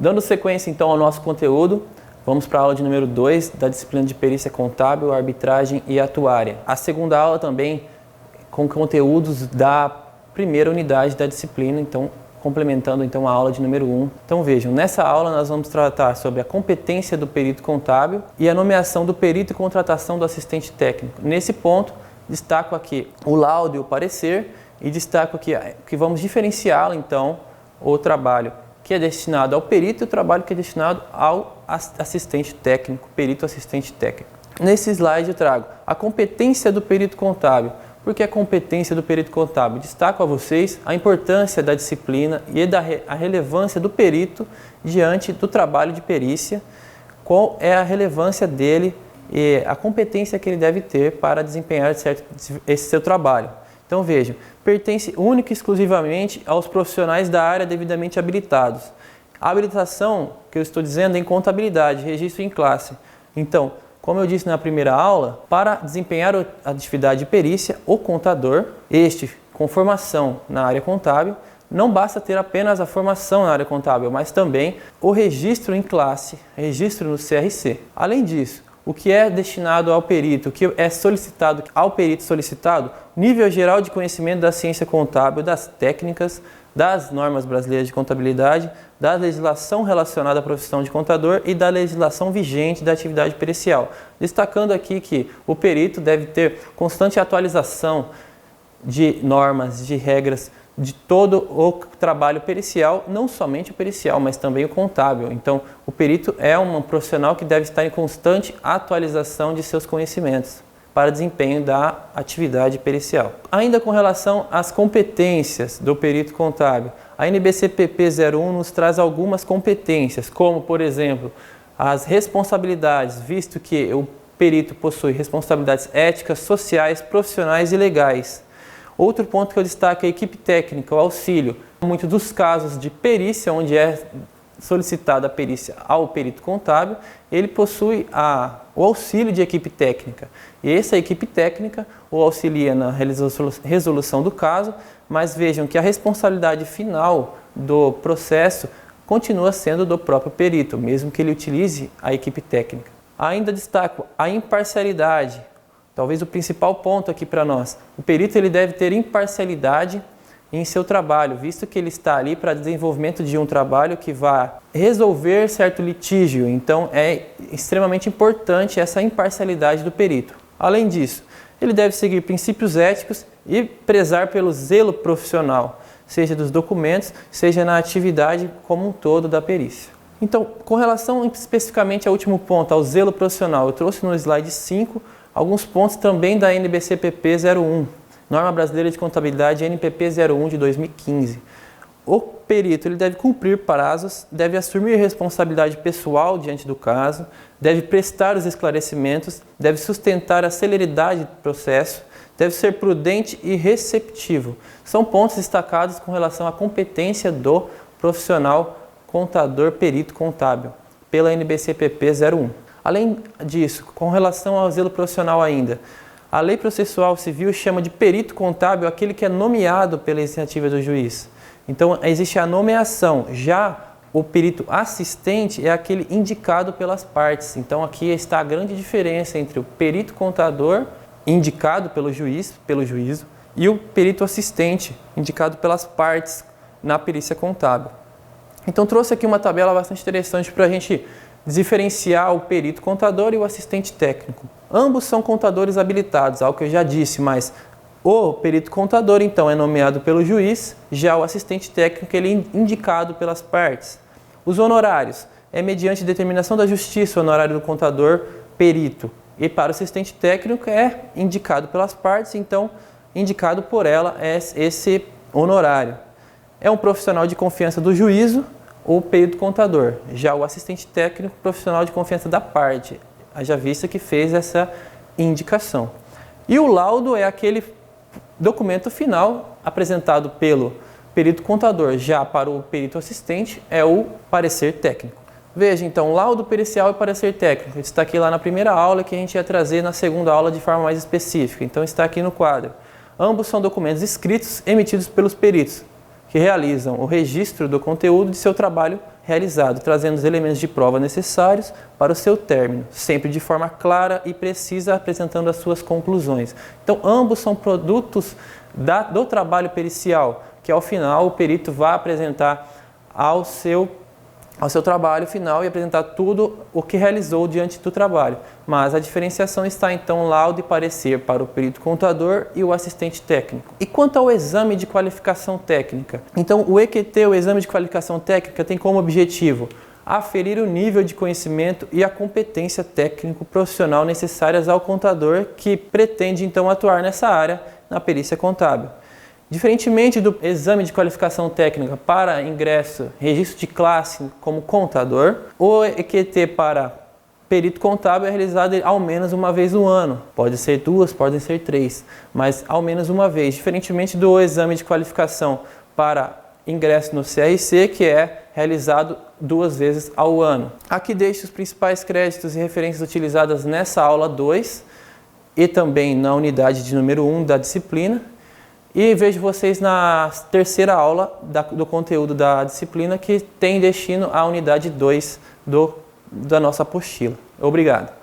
Dando sequência então ao nosso conteúdo, vamos para a aula de número 2 da disciplina de perícia contábil, arbitragem e atuária. A segunda aula também com conteúdos da primeira unidade da disciplina, então complementando então a aula de número 1. Então vejam, nessa aula nós vamos tratar sobre a competência do perito contábil e a nomeação do perito e contratação do assistente técnico. Nesse ponto, destaco aqui o laudo e o parecer e destaco aqui que vamos diferenciá-lo então o trabalho que é destinado ao perito e o trabalho que é destinado ao assistente técnico, perito assistente técnico. Nesse slide eu trago a competência do perito contábil. Por que a competência do perito contábil? Destaco a vocês a importância da disciplina e a relevância do perito diante do trabalho de perícia, qual é a relevância dele e a competência que ele deve ter para desempenhar esse seu trabalho. Então vejam, pertence única e exclusivamente aos profissionais da área devidamente habilitados. A habilitação, que eu estou dizendo, é em contabilidade, registro em classe. Então, como eu disse na primeira aula, para desempenhar a atividade de perícia, o contador, com formação na área contábil, não basta ter apenas a formação na área contábil, mas também o registro em classe, registro no CRC. Além disso, o que é destinado ao perito, o que é solicitado ao perito solicitado, nível geral de conhecimento da ciência contábil, das técnicas, das normas brasileiras de contabilidade, da legislação relacionada à profissão de contador e da legislação vigente da atividade pericial. Destacando aqui que o perito deve ter constante atualização de normas, de regras, de todo o trabalho pericial, não somente o pericial, mas também o contábil. Então, o perito é um profissional que deve estar em constante atualização de seus conhecimentos para desempenho da atividade pericial. Ainda com relação às competências do perito contábil, a NBCPP 01 nos traz algumas competências, como, por exemplo, as responsabilidades, visto que o perito possui responsabilidades éticas, sociais, profissionais e legais. Outro ponto que eu destaco é a equipe técnica, o auxílio. Muitos dos casos de perícia, onde é solicitada a perícia ao perito contábil, ele possui o auxílio de equipe técnica. E essa equipe técnica o auxilia na resolução do caso, mas vejam que a responsabilidade final do processo continua sendo do próprio perito, mesmo que ele utilize a equipe técnica. Ainda destaco a imparcialidade, talvez o principal ponto aqui para nós. O perito ele deve ter imparcialidade em seu trabalho, visto que ele está ali para desenvolvimento de um trabalho que vai resolver certo litígio. Então é extremamente importante essa imparcialidade do perito. Além disso, ele deve seguir princípios éticos e prezar pelo zelo profissional, seja dos documentos, seja na atividade como um todo da perícia. Então, com relação especificamente ao último ponto, ao zelo profissional, eu trouxe no slide 5 alguns pontos também da NBCPP 01, Norma Brasileira de Contabilidade NPP 01 de 2015. O perito ele deve cumprir prazos, deve assumir responsabilidade pessoal diante do caso, deve prestar os esclarecimentos, deve sustentar a celeridade do processo, deve ser prudente e receptivo. São pontos destacados com relação à competência do profissional contador perito contábil, pela NBCPP 01. Além disso, com relação ao zelo profissional ainda, a Lei Processual Civil chama de perito contábil aquele que é nomeado pela iniciativa do juiz. Então, existe a nomeação. Já o perito assistente é aquele indicado pelas partes. Então, aqui está a grande diferença entre o perito contador, indicado pelo juiz, pelo juízo, e o perito assistente, indicado pelas partes na perícia contábil. Então, trouxe aqui uma tabela bastante interessante para a gente diferenciar o perito contador e o assistente técnico. Ambos são contadores habilitados, algo que eu já disse, mas o perito contador, então, é nomeado pelo juiz, já o assistente técnico ele é indicado pelas partes. Os honorários é mediante determinação da justiça, o honorário do contador perito. E para o assistente técnico é indicado pelas partes, então, indicado por ela é esse honorário. É um profissional de confiança do juízo, o perito contador. Já o assistente técnico, profissional de confiança da parte, haja vista que fez essa indicação. E o laudo é aquele documento final apresentado pelo perito contador. Já para o perito assistente é o parecer técnico. Veja então, laudo pericial e parecer técnico. Está aqui lá na primeira aula que a gente ia trazer na segunda aula de forma mais específica. Então está aqui no quadro. Ambos são documentos escritos emitidos pelos peritos. que realizam o registro do conteúdo de seu trabalho realizado, trazendo os elementos de prova necessários para o seu término, sempre de forma clara e precisa, apresentando as suas conclusões. Então, ambos são produtos do trabalho pericial, que ao final o perito vai apresentar ao seu trabalho final e apresentar tudo o que realizou diante do trabalho. Mas a diferenciação está então laudo e parecer para o perito contador e o assistente técnico. E quanto ao exame de qualificação técnica? Então o EQT, o exame de qualificação técnica, tem como objetivo aferir o nível de conhecimento e a competência técnico-profissional necessárias ao contador que pretende então atuar nessa área na perícia contábil. Diferentemente do exame de qualificação técnica para ingresso, registro de classe como contador, o EQT para perito contábil é realizado ao menos uma vez no ano. Pode ser 2, podem ser 3, mas ao menos uma vez. Diferentemente do exame de qualificação para ingresso no CRC, que é realizado 2 vezes ao ano. Aqui deixo os principais créditos e referências utilizadas nessa aula 2 e também na unidade de número 1 da disciplina. E vejo vocês na terceira aula do conteúdo da disciplina, que tem destino à unidade 2 da nossa apostila. Obrigado.